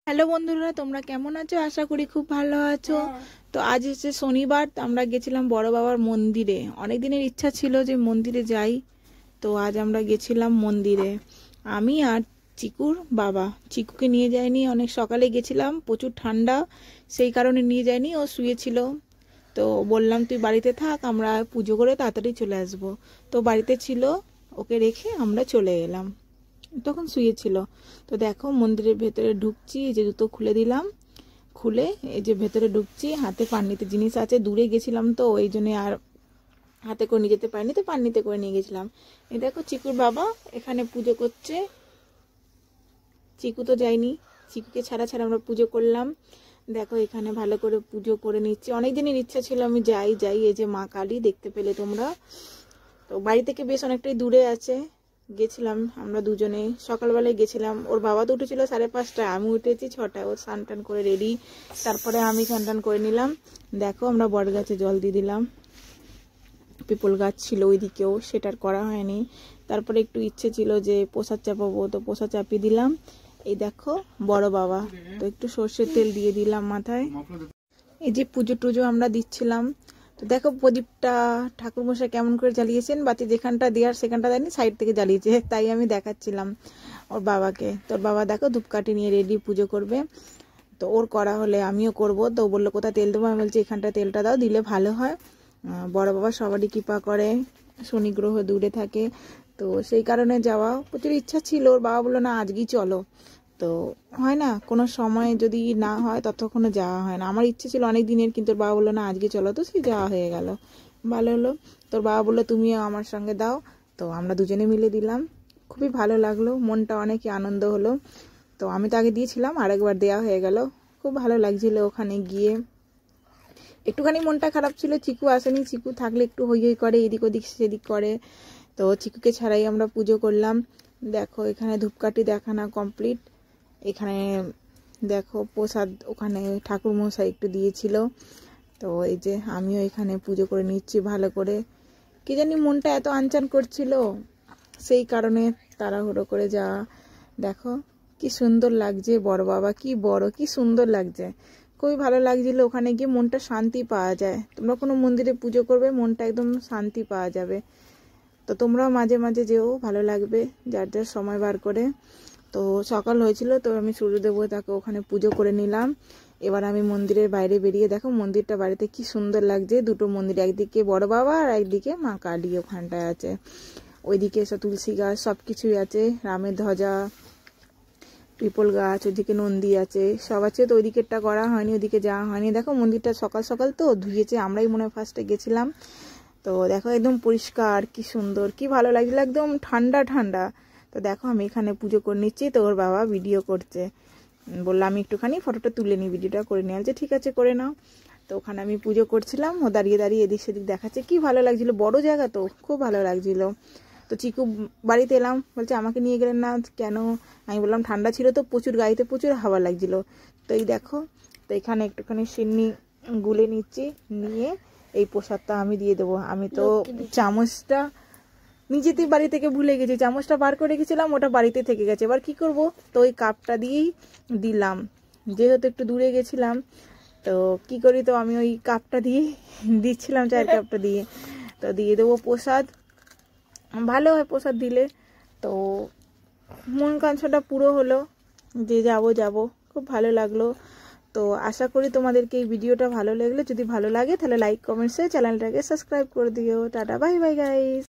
Hello বন্ধুরা, তোমরা কেমন আছো? আশা করি খুব ভালো আছো। তো আজ হচ্ছে শনিবার, তো আমরা গেছিলাম বড় বাবার মন্দিরে। অনেক দিনের ইচ্ছা ছিল যে মন্দিরে যাই, তো আজ আমরা গেছিলাম মন্দিরে। আমি আর চিকুর বাবা। চিকুকে নিয়ে যাইনি, অনেক সকালে গেছিলাম, প্রচুর ঠান্ডা, সেই কারণে নিয়ে যাইনি, ও শুয়েছিল। তো বললাম তুই বাড়িতে থাক, আমরা পুজো করে তাড়াতাড়ি চলে আসবো। তো বাড়িতে ছিল, ওকে রেখে আমরা চলে এলাম, তখন শুয়েছিল। তো দেখো মন্দিরের ভেতরে ঢুকছি, এই যে জুতো খুলে দিলাম, খুলে এই যে ভেতরে ঢুকছি। হাতে পান্নিতে জিনিস আছে, দূরে গেছিলাম তো ওই জন্য আর হাতে করে নিয়ে যেতে পারিনি, তো পান্নিতে করে নিয়ে গেছিলাম। এই দেখো চিকুর বাবা এখানে পুজো করছে। চিকু তো যায়নি, চিকুকে ছাড়া ছাড়া আমরা পুজো করলাম। দেখো এখানে ভালো করে পুজো করে নিচ্ছি। অনেক দিনের ইচ্ছা ছিল আমি যাই। এই যে মা কালী দেখতে পেলে তোমরা। তো বাড়ি থেকে বেশ অনেকটাই দূরে আছে। গেছিলাম আমরা দুজনে, সকালবেলায় গেছিলাম। ওর বাবা তো উঠেছিল 5:30, আমি উঠেছি 6টায়। ওর স্নান টান করে রেডি, তারপরে আমি স্নান টান করে নিলাম। দেখো আমরা বট গাছে জল দিয়ে দিলাম। পিপল গাছ ছিল ওইদিকেও, সেটার করা হয়নি। তারপরে একটু ইচ্ছে ছিল যে প্রসাদ চাপাবো, তো প্রসাদ চাপিয়ে দিলাম। এই দেখো বড় বাবা, তো একটু সর্ষের তেল দিয়ে দিলাম মাথায়। এই যে পুজো টুজো আমরা দিচ্ছিলাম। তো দেখো প্রদীপটা ঠাকুরমশাই কেমন করে জ্বালিয়েছেন। বাতি যেখানটা দেওয়ার সেখানটা দেয়নি, সাইড থেকে জ্বালিয়েছে, তাই আমি দেখাচ্ছিলাম ওর বাবাকে। তোর বাবা দেখো ধূপকাঠি নিয়ে রেডি, পুজো করবে। তো ওর করা হলে আমিও করব। তো বললো কোথায় তেল দেবো, আমি বলছি এখানটা তেলটা দাও, দিলে ভালো হয়। বড় বাবা সবারই কৃপা করে, শনি গ্রহ দূরে থাকে, তো সেই কারণে যাওয়া প্রচুর ইচ্ছা ছিল। ওর বাবা বললো না আজকেই চলো। তো হয় না, কোনো সময় যদি না হয় ততক্ষণে যাওয়া হয় না। আমার ইচ্ছে ছিল অনেক দিনের, কিন্তু তোর বাবা বললো না আজকে চলো, তো সে যাওয়া হয়ে গেল, ভালো হলো। তোর বাবা বললো তুমিও আমার সঙ্গে দাও, তো আমরা দুজনে মিলে দিলাম। খুবই ভালো লাগলো, মনটা অনেকই আনন্দ হলো। তো আমি তো আগে দিয়েছিলাম, আরেকবার দেওয়া হয়ে গেল, খুব ভালো লাগছিল ওখানে গিয়ে। একটুখানি মনটা খারাপ ছিল, চিকু আসেনি। চিকু থাকলে একটু হই হই করে, এদিক ওদিক সেদিক করে। তো চিকুকে ছাড়াই আমরা পুজো করলাম। দেখো এখানে ধূপকাঠি দেখানো কমপ্লিট। এখানে দেখো প্রসাদ ওখানে ঠাকুর মশাই একটু দিয়েছিল। তো এই যে আমিও এখানে পুজো করে নিচ্ছি ভালো করে। কি জানি মনটা এত আনচান করছিল, সেই কারণে তাড়াহুড়ো করে যাওয়া। দেখো কি সুন্দর লাগছে, বড় বাবা কি বড়, কি সুন্দর লাগছে, খুবই ভালো লাগছিল। ওখানে গিয়ে মনটা শান্তি পাওয়া যায়। তোমরা কোনো মন্দিরে পুজো করবে, মনটা একদম শান্তি পাওয়া যাবে। তো তোমরাও মাঝে মাঝে যেও, ভালো লাগবে যার যার সময় বার করে। তো সকাল হয়েছিল, তো আমি সূর্যদেব তাকে ওখানে পুজো করে নিলাম। এবার আমি মন্দিরের বাইরে বেরিয়ে, দেখো মন্দিরটা বাড়িতে কি সুন্দর লাগছে। দুটো মন্দির, একদিকে বড় বাবা আর একদিকে মা কালী ওখানটায় আছে। ওইদিকে সব তুলসী গাছ সব কিছুই আছে, রামের ধ্বজা, পিপল গাছ, ওইদিকে নন্দী আছে, সব আছে। তো ওইদিকেরটা করা হয়নি, ওইদিকে যাওয়া হয়নি। দেখো মন্দিরটা সকাল সকাল তো ধুয়েছে, আমরাই মনে হয় ফার্স্টে গেছিলাম। তো দেখো একদম পরিষ্কার, কি সুন্দর, কি ভালো লাগছিল, একদম ঠান্ডা ঠান্ডা। তো দেখো আমি এখানে পুজো করে নিচ্ছি, তো ওর বাবা ভিডিও করছে। বললাম আমি একটুখানি ফটোটা তুলে নিই, ভিডিওটা করে নিয়ে যে ঠিক আছে করে নাও। তো ওখানে আমি পুজো করছিলাম, ও দাঁড়িয়ে দাঁড়িয়ে এদিক সেদিক দেখাচ্ছে, কি ভালো লাগছিল, বড় জায়গা তো খুব ভালো লাগছিল। তো চিকু বাড়িতে এলাম, বলছে আমাকে নিয়ে গেলেন না কেন। আমি বললাম ঠান্ডা ছিল তো প্রচুর, গাড়িতে প্রচুর হাওয়া লাগছিল। তো এই দেখো, তো এখানে একটুখানি সিন্নি গুলে নিচ্ছি, নিয়ে এই প্রসাদটা আমি দিয়ে দেবো। আমি তো চামচটা নিজেতেই বাড়ি থেকে ভুলে গেছি, চামচটা বার করে রেখেছিলাম, ওটা বাড়িতে থেকে গেছে। এবার কি করব, তো ওই কাপটা দিয়েই দিলাম, যেহেতু একটু দূরে গেছিলাম। তো কি করি, তো আমি ওই কাপটা দিয়ে দিচ্ছিলাম, চায়ের কাপটা দিয়ে। তো দিয়ে দেবো প্রসাদ, ভালো হয় প্রসাদ দিলে। তো মন কাঞ্ছাটা পুরো হলো, যে যাব যাব, খুব ভালো লাগলো। তো আশা করি তোমাদেরকে এই ভিডিওটা ভালো লাগলে, যদি ভালো লাগে তাহলে লাইক কমেন্টসে চ্যানেলটাকে সাবস্ক্রাইব করে দিও। Tata bye bye guys.